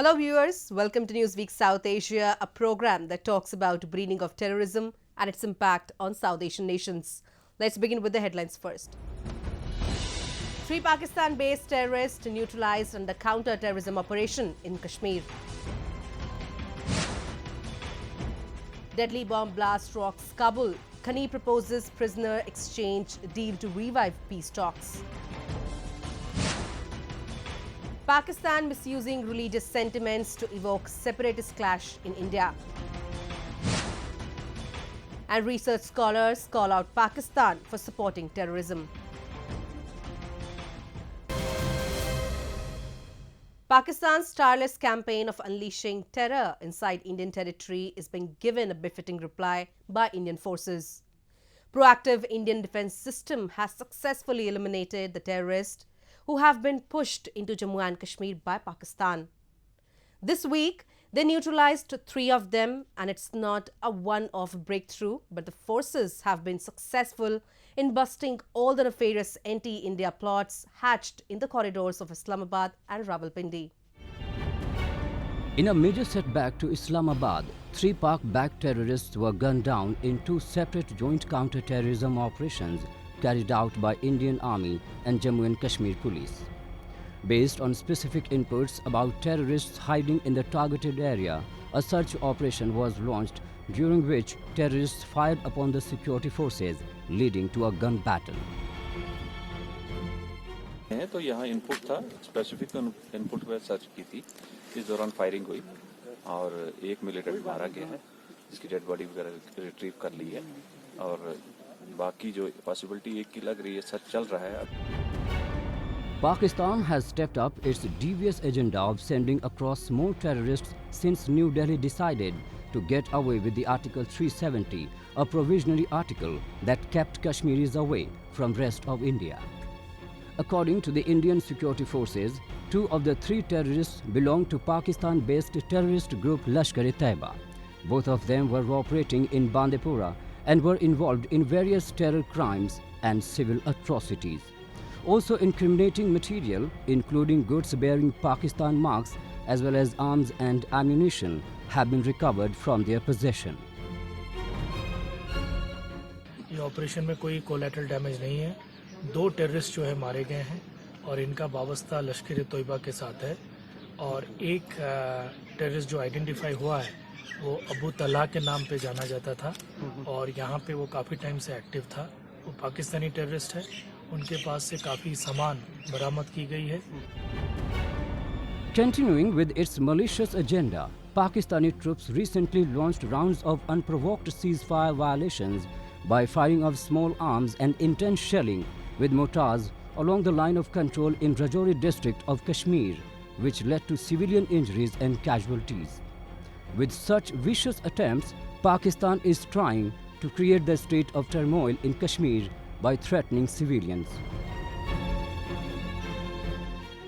Hello viewers, welcome to Newsweek South Asia, a program that talks about breeding of terrorism and its impact on South Asian nations. Let's begin with the headlines first. 3 Pakistan-based terrorists neutralized under counter-terrorism operation in Kashmir. Deadly bomb blast rocks Kabul. Ghani proposes prisoner exchange deal to revive peace talks. Pakistan misusing religious sentiments to evoke separatist clash in India. And research scholars call out Pakistan for supporting terrorism. Pakistan's tireless campaign of unleashing terror inside Indian territory is being given a befitting reply by Indian forces. Proactive Indian defense system has successfully eliminated the terrorists who have been pushed into Jammu and Kashmir by Pakistan. This week, they neutralized 3 of them, and it's not a one-off breakthrough, but the forces have been successful in busting all the nefarious anti-India plots hatched in the corridors of Islamabad and Rawalpindi. In a major setback to Islamabad, 3 Pak-backed terrorists were gunned down in 2 separate joint counter-terrorism operations carried out by Indian Army and Jammu and Kashmir Police. Based on specific inputs about terrorists hiding in the targeted area, a search operation was launched during which terrorists fired upon the security forces, leading to a gun battle. तो यहाँ input था, specific input पे search की थी, इस दौरान firing हुई और एक मिलिटेंट मारा गया है, इसकी डेड बॉडी वगैरह रिट्रीव कर ली है और बाकी जो पॉसिबिलिटी एक की लग रही है, सर्च चल रहा है. Pakistan has stepped up its devious agenda of sending across more terrorists since New Delhi decided to get away with the Article 370, a provisionary article that kept Kashmiris away from rest of India. According to the Indian security forces, 2 of the 3 terrorists belong to Pakistan-based terrorist group Lashkar-e-Taiba. Both of them were operating in Bandipora and were involved in various terror crimes and civil atrocities. Also incriminating material, including goods bearing Pakistan marks as well as arms and ammunition, have been recovered from their possession. ये operation में कोई collateral damage नहीं है. 2 terrorist जो है मारे गए हैं और इनका वाबस्ता लश्कर-ए-तोयबा के साथ है और एक टेररिस्ट जो आइडेंटिफाई हुआ है वो अबू तला के नाम पे जाना जाता था और यहाँ पे वो काफ़ी टाइम से एक्टिव था. वो पाकिस्तानी टेररिस्ट है. उनके पास से काफ़ी सामान बरामद की गई है. Continuing with its malicious agenda, Pakistani troops recently launched rounds of unprovoked ceasefire violations by firing of small arms and intense shelling with mortars along the line of control in Rajouri district of Kashmir, which led to civilian injuries and casualties. With such vicious attempts, Pakistan is trying to create the state of turmoil in Kashmir by threatening civilians.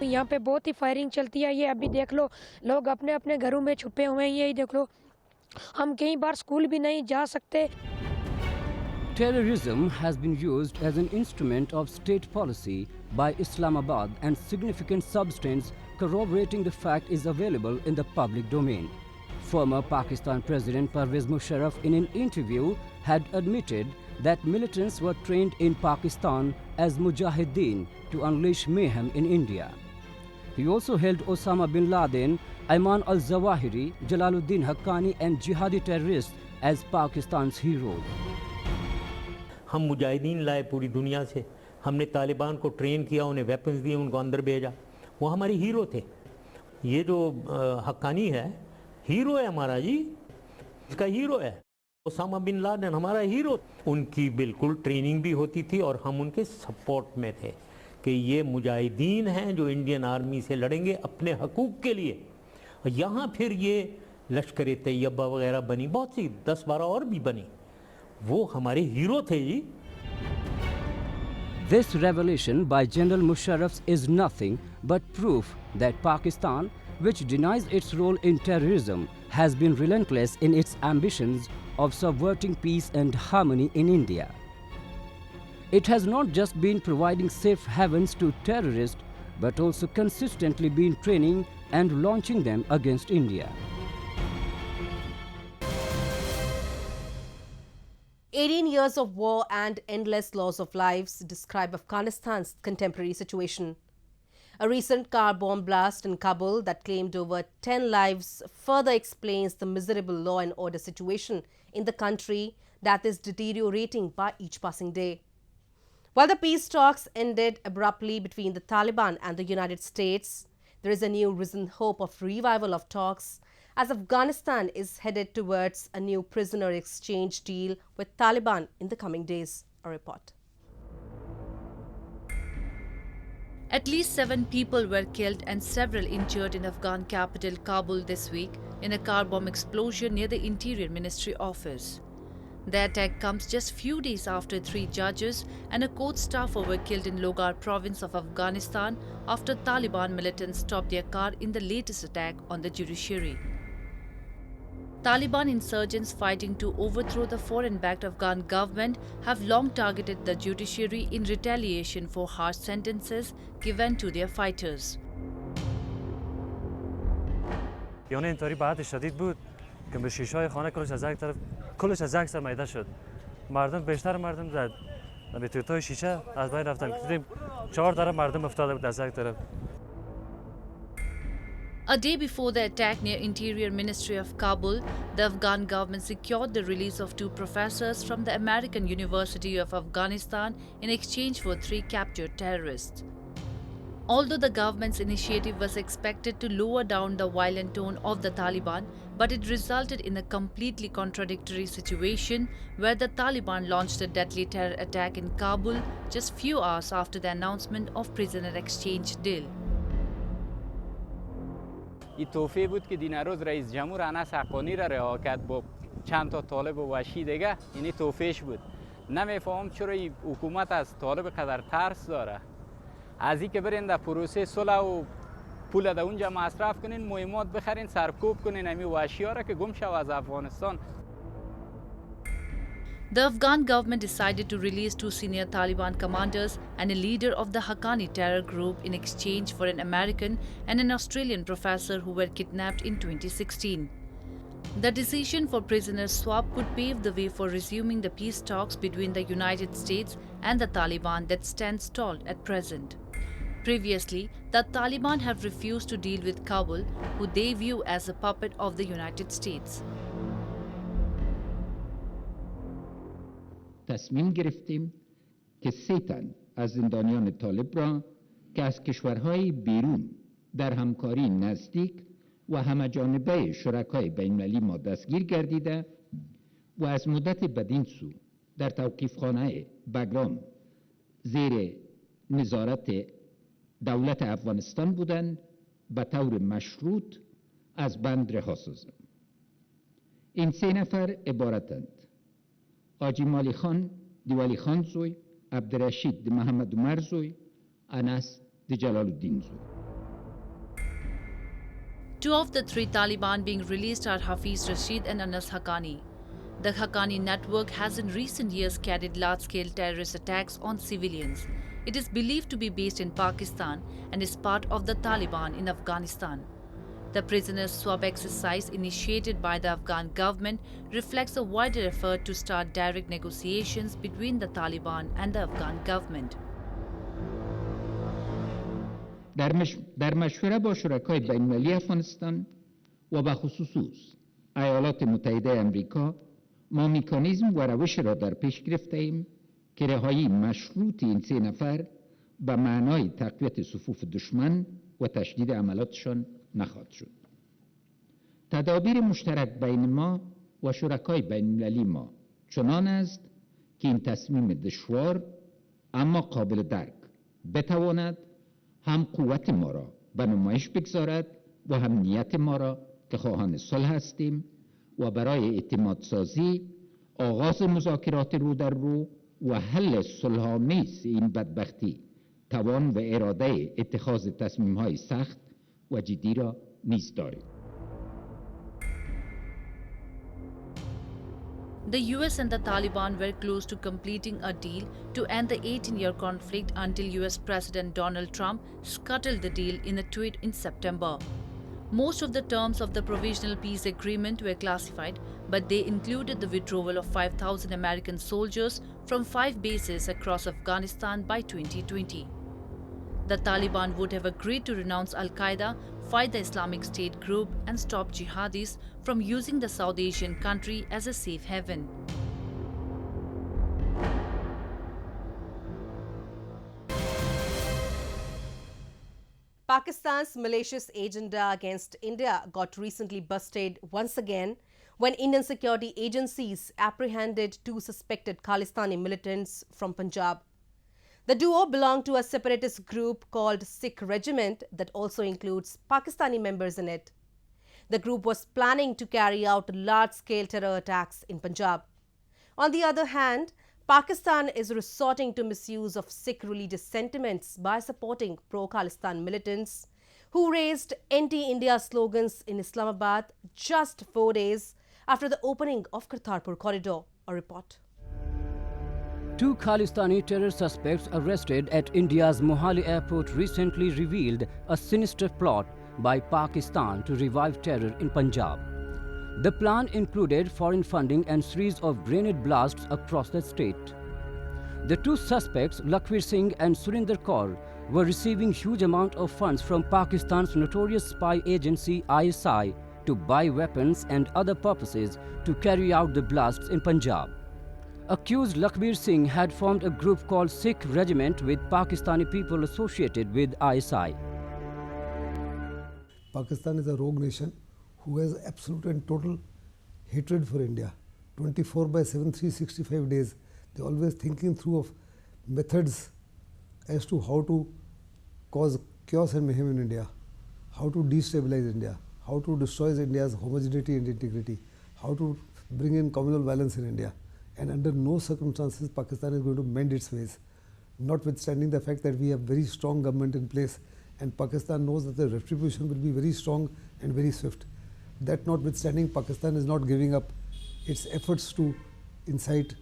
यहाँ पे बहुत ही firing चलती है. ये अभी देख लो, लोग अपने अपने घरों में छुपे हुए हैं. यही देख लो, हम कई बार स्कूल भी नहीं जा सकते. Terrorism has been used as an instrument of state policy by Islamabad, and significant substance corroborating the fact is available in the public domain. Former Pakistan President Pervez Musharraf in an interview had admitted that militants were trained in Pakistan as mujahideen to unleash mayhem in India. He also hailed Osama bin Laden, Ayman al-Zawahiri, Jalaluddin Haqqani and jihadi terrorists as Pakistan's heroes. हम मुजाहिदीन लाए पूरी दुनिया से, हमने तालिबान को train किया, उन्हें weapons दिए, उनको अंदर भेजा. वो हमारे हीरो थे. ये जो हक्कानी है, हीरो है हमारा जी, इसका हीरो है. ओसामा बिन लादेन हमारा हीरो. उनकी बिल्कुल ट्रेनिंग भी होती थी और हम उनके सपोर्ट में थे कि ये मुजाहिदीन हैं जो इंडियन आर्मी से लड़ेंगे अपने हकूक़ के लिए. और यहाँ फिर ये लश्कर-ए-तैयबा वगैरह बनी, बहुत सी 10-12 और भी बनी. वो हमारे हीरो थे जी. This revelation by General Musharraf is nothing but proof that Pakistan, which denies its role in terrorism, has been relentless in its ambitions of subverting peace and harmony in India. It has not just been providing safe havens to terrorists, but also consistently been training and launching them against India. 18 years of war and endless loss of lives describe Afghanistan's contemporary situation. A recent car bomb blast in Kabul that claimed over 10 lives further explains the miserable law and order situation in the country that is deteriorating by each passing day. While the peace talks ended abruptly between the Taliban and the United States, there is a new risen hope of revival of talks as Afghanistan is headed towards a new prisoner exchange deal with Taliban in the coming days. A report. At least 7 people were killed and several injured in Afghan capital Kabul this week in a car bomb explosion near the Interior Ministry office. The attack comes just few days after 3 judges and a court staffer were killed in Logar province of Afghanistan after Taliban militants stopped their car in the latest attack on the judiciary. Taliban insurgents fighting to overthrow the foreign-backed Afghan government have long targeted the judiciary in retaliation for harsh sentences given to their fighters. یعنی اینطوری بعد شدید بود که به شیشه‌های خانه کلش از یک سر میده شد. بیشتر مردم زد. به توتای شیشه از بین رفتن. دیدیم 4 طرف مردم افتاده بود از یک طرف. A day before the attack near Interior Ministry of Kabul, the Afghan government secured the release of 2 professors from the American University of Afghanistan in exchange for 3 captured terrorists. Although the government's initiative was expected to lower down the violent tone of the Taliban, but it resulted in a completely contradictory situation where the Taliban launched a deadly terror attack in Kabul just few hours after the announcement of prisoner exchange deal. این توفیق بود که دین روز رئیس جمهور انس حقانی را رها کرد با چند تا طالب وحشی دیگه. یعنی توفیقش بود. نمیفهم چرا این حکومت از طالب قدر ترس داره. از این که برین در پروسه صلح و پول در اونجا مصرف کنین، مهمات بخرین، سرکوب کنین همین وحشی ها را که گم شو از افغانستان. The Afghan government decided to release 2 senior Taliban commanders and a leader of the Haqqani terror group in exchange for an American and an Australian professor who were kidnapped in 2016. The decision for prisoner swap could pave the way for resuming the peace talks between the United States and the Taliban that stand stalled at present. Previously, the Taliban have refused to deal with Kabul, who they view as a puppet of the United States. تصمیم گرفتیم که 3 تن از زندانیان طالب را که از کشورهای بیرون در همکاری نزدیک و همه‌جانبه شرکای بین‌المللی ما دستگیر گردیده و از مدت بدین سو در توقیفخانه بگرام زیر نظارت دولت افغانستان بودند به طور مشروط از بند رها سازند. این 3 نفر عبارتند: آجی مالی خان دیوالی خان زوی، عبدالرشید محمد عمر زوی، انس جلال الدین زوی. 2 of the 3 Taliban being released are Hafiz Rashid and Anas Haqqani. The Haqqani network has in recent years carried large-scale terrorist attacks on civilians. It is believed to be based in Pakistan and is part of the Taliban in Afghanistan. The prisoner swap exercise initiated by the Afghan government reflects a wider effort to start direct negotiations between the Taliban and the Afghan government. در مشوره با شرکای بین‌المللی افغانستان و به خصوص ایالات متحده آمریکا ما مکانیزم و روش را در پیش گرفته ایم که رهایی مشروط این 3 نفر به معنای تقویت صفوف دشمن و تشدید عملاتشان نخواهد شد. تدابیر مشترک بین ما و شرکای بین‌المللی ما چنان است که این تصمیم دشوار اما قابل درک بتواند هم قوت ما را به نمایش بگذارد و هم نیت ما را که خواهان صلح هستیم و برای اعتماد سازی آغاز مذاکرات رو در رو و حل صلح‌آمیز این بدبختی توان و اراده اتخاذ تصمیم‌های سخت و جدی را نیز داریم. The US and the Taliban were close to completing a deal to end the 18-year conflict until US President Donald Trump scuttled the deal in a tweet in September. Most of the terms of the provisional peace agreement were classified, but they included the withdrawal of 5,000 American soldiers from 5 bases across Afghanistan by 2020. The Taliban would have agreed to renounce Al-Qaeda, fight the Islamic State group and stop jihadis from using the South Asian country as a safe haven. Pakistan's malicious agenda against India got recently busted once again when Indian security agencies apprehended 2 suspected Khalistani militants from Punjab. The duo belonged to a separatist group called Sikh Regiment that also includes Pakistani members in it. The group was planning to carry out large-scale terror attacks in Punjab. On the other hand, Pakistan is resorting to misuse of Sikh religious sentiments by supporting pro-Khalistan militants who raised anti-India slogans in Islamabad just 4 days after the opening of Kartarpur corridor. A report. 2 Khalistani terror suspects arrested at India's Mohali airport recently revealed a sinister plot by Pakistan to revive terror in Punjab. The plan included foreign funding and series of grenade blasts across the state. The 2 suspects, Lakhvir Singh and Surinder Kaur, were receiving huge amount of funds from Pakistan's notorious spy agency ISI to buy weapons and other purposes to carry out the blasts in Punjab. Accused Lakhvir Singh had formed a group called Sikh Regiment with Pakistani people associated with ISI. Pakistan is a rogue nation who has absolute and total hatred for India. 24/7, 365 days. They are always thinking through of methods as to how to cause chaos and mayhem in India, how to destabilize India, how to destroy India's homogeneity and integrity, how to bring in communal violence in India. And under no circumstances Pakistan is going to mend its ways, notwithstanding the fact that we have very strong government in place and Pakistan knows that the retribution will be very strong and very swift. That notwithstanding, Pakistan is not giving up its efforts to incite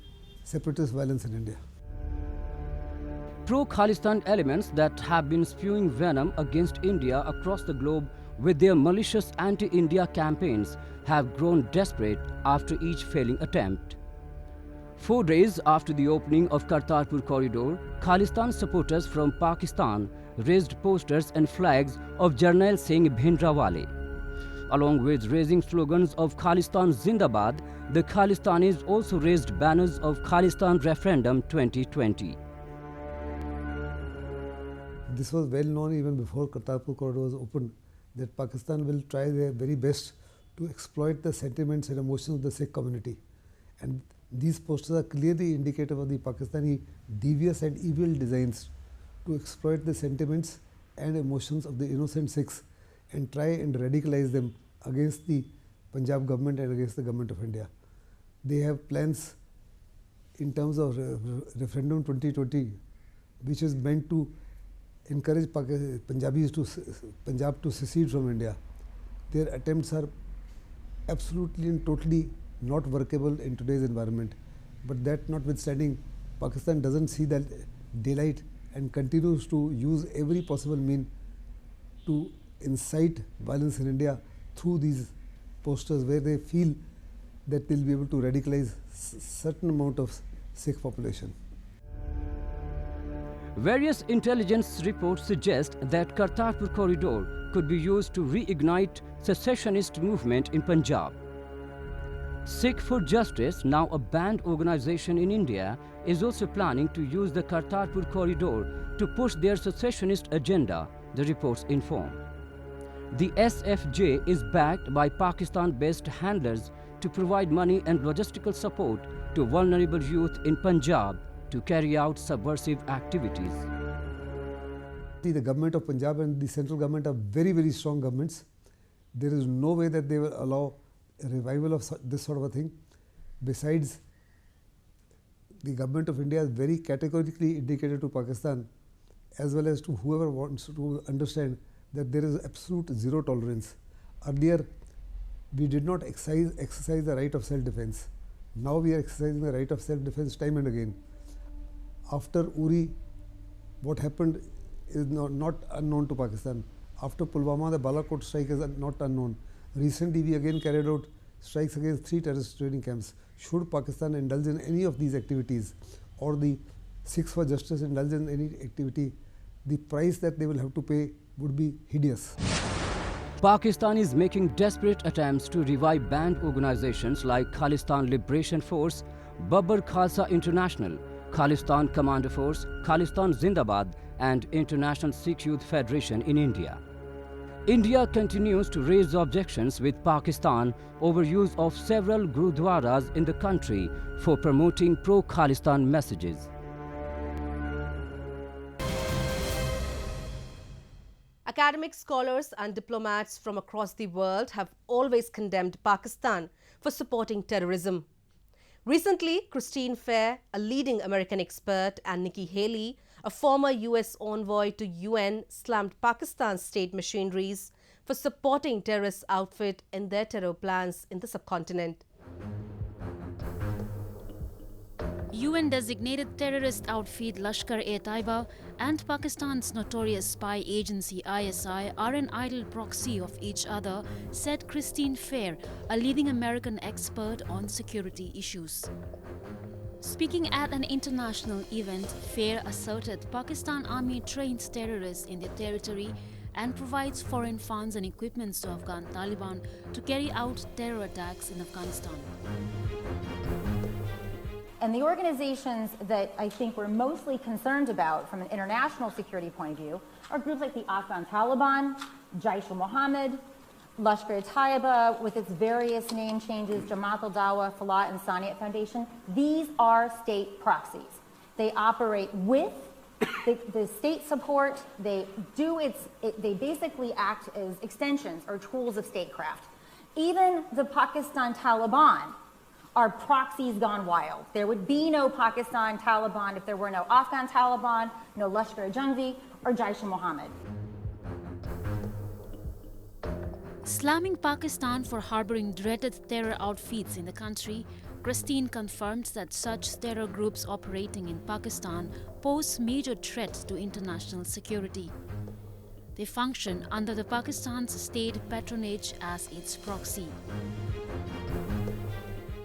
separatist violence in India. Pro-Khalistan elements that have been spewing venom against India across the globe with their malicious anti-India campaigns have grown desperate after each failing attempt. 4 days after the opening of Kartarpur corridor, Khalistan supporters from Pakistan raised posters and flags of Jarnail Singh Bhindrawale. Along with raising slogans of Khalistan Zindabad, the Khalistanis also raised banners of Khalistan Referendum 2020. This was well known even before Kartarpur corridor was opened that Pakistan will try their very best to exploit the sentiments and emotions of the Sikh community. And these posters are clearly indicative of the Pakistani devious and evil designs to exploit the sentiments and emotions of the innocent Sikhs and try and radicalize them against the Punjab government and against the government of India. They have plans in terms of referendum 2020, which is meant to encourage Punjab to secede from India. Their attempts are absolutely and totally not workable in today's environment. But that notwithstanding, Pakistan doesn't see that daylight and continues to use every possible mean to incite violence in India through these posters where they feel that they'll be able to radicalize certain amount of Sikh population. Various intelligence reports suggest that Kartarpur corridor could be used to reignite secessionist movement in Punjab. Sikh for Justice, now a banned organization in India, is also planning to use the Kartarpur corridor to push their secessionist agenda, the reports inform. The SFJ is backed by Pakistan-based handlers to provide money and logistical support to vulnerable youth in Punjab to carry out subversive activities. The government of Punjab and the central government are very, very strong governments. There is no way that they will allow a revival of this sort of a thing. Besides, the government of India has very categorically indicated to Pakistan as well as to whoever wants to understand that there is absolute zero tolerance. Earlier, we did not exercise the right of self-defense. Now we are exercising the right of self-defense time and again. After Uri, what happened is not unknown to Pakistan. After Pulwama, the Balakot strike is not unknown. Recently, we again carried out strikes against 3 terrorist training camps. Should Pakistan indulge in any of these activities, or the Sikhs for Justice indulge in any activity, the price that they will have to pay would be hideous. Pakistan is making desperate attempts to revive banned organizations like Khalistan Liberation Force, Babbar Khalsa International, Khalistan Commando Force, Khalistan Zindabad, and International Sikh Youth Federation in India. India continues to raise objections with Pakistan over use of several gurudwaras in the country for promoting pro-Khalistan messages. Academic scholars and diplomats from across the world have always condemned Pakistan for supporting terrorism. Recently, Christine Fair, a leading American expert, and Nikki Haley, a former US envoy to UN, slammed Pakistan's state machineries for supporting terrorist outfit in their terror plans in the subcontinent. UN-designated terrorist outfit Lashkar-e-Taiba and Pakistan's notorious spy agency ISI are an idle proxy of each other, said Christine Fair, a leading American expert on security issues. Speaking at an international event, Fair asserted Pakistan Army trains terrorists in their territory and provides foreign funds and equipment to Afghan Taliban to carry out terror attacks in Afghanistan. And the organizations that I think we're mostly concerned about from an international security point of view are groups like the Afghan Taliban, Jaish Mohammad, Lashkar-e-Taiba with its various name changes, Jamaat-ud-dawa, Falah and Saniyat Foundation. These are state proxies. They operate with the state support. They basically act as extensions or tools of statecraft. Even the Pakistan Taliban are proxies gone wild. There would be no Pakistan Taliban if there were no Afghan Taliban, no Lashkar-e-Jungvi, or Jaish-e-Mohammed. Slamming Pakistan for harboring dreaded terror outfits in the country, Christine confirmed that such terror groups operating in Pakistan pose major threats to international security. They function under the Pakistan's state patronage as its proxy.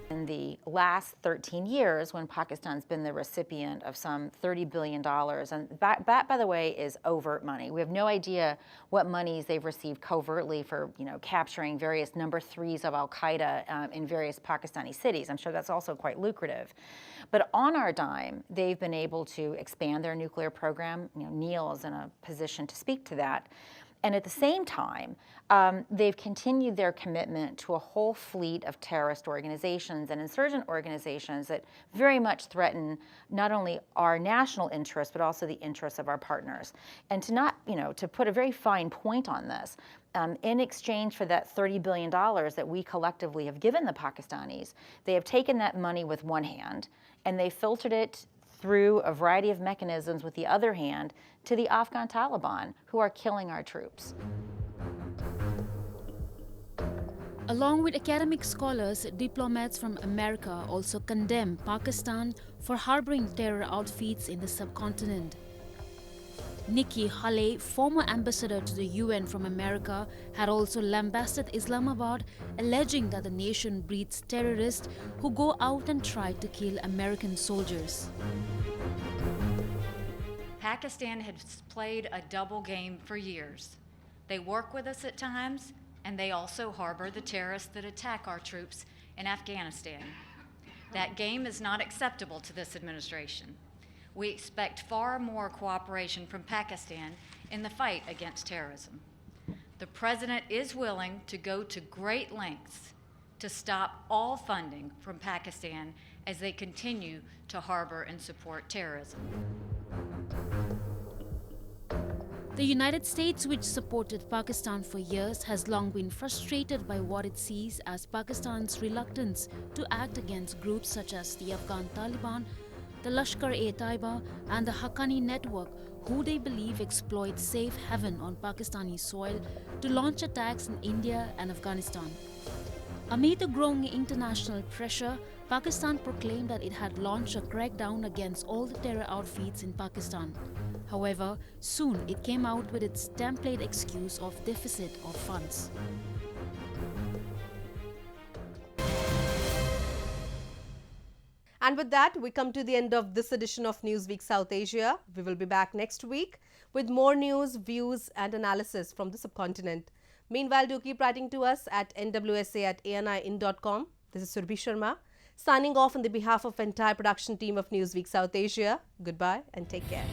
In the last 13 years, when Pakistan's been the recipient of some $30 billion, and that, by the way, is overt money. We have no idea what monies they've received covertly for, capturing various number 3s of al-Qaeda in various Pakistani cities. I'm sure that's also quite lucrative. But on our dime, they've been able to expand their nuclear program. Neil is in a position to speak to that. And at the same time, they've continued their commitment to a whole fleet of terrorist organizations and insurgent organizations that very much threaten not only our national interests, but also the interests of our partners. And to put a very fine point on this, in exchange for that $30 billion that we collectively have given the Pakistanis, they have taken that money with one hand and they filtered it through a variety of mechanisms with the other hand to the Afghan Taliban, who are killing our troops. Along with academic scholars, diplomats from America also condemn Pakistan for harboring terror outfits in the subcontinent. Nikki Haley, former ambassador to the UN from America, had also lambasted Islamabad, alleging that the nation breeds terrorists who go out and try to kill American soldiers. Pakistan has played a double game for years. They work with us at times, and they also harbor the terrorists that attack our troops in Afghanistan. That game is not acceptable to this administration. We expect far more cooperation from Pakistan in the fight against terrorism. The President is willing to go to great lengths to stop all funding from Pakistan as they continue to harbor and support terrorism. The United States, which supported Pakistan for years, has long been frustrated by what it sees as Pakistan's reluctance to act against groups such as the Afghan Taliban, the Lashkar-e-Taiba, and the Haqqani network, who they believe exploit safe haven on Pakistani soil to launch attacks in India and Afghanistan. Amid the growing international pressure, Pakistan proclaimed that it had launched a crackdown against all the terror outfits in Pakistan. However, soon it came out with its template excuse of deficit of funds. And with that, we come to the end of this edition of Newsweek South Asia. We will be back next week with more news, views and analysis from the subcontinent. Meanwhile, do keep writing to us at nwsa@anin.com. This is Surbhi Sharma, signing off on the behalf of the entire production team of Newsweek South Asia. Goodbye and take care.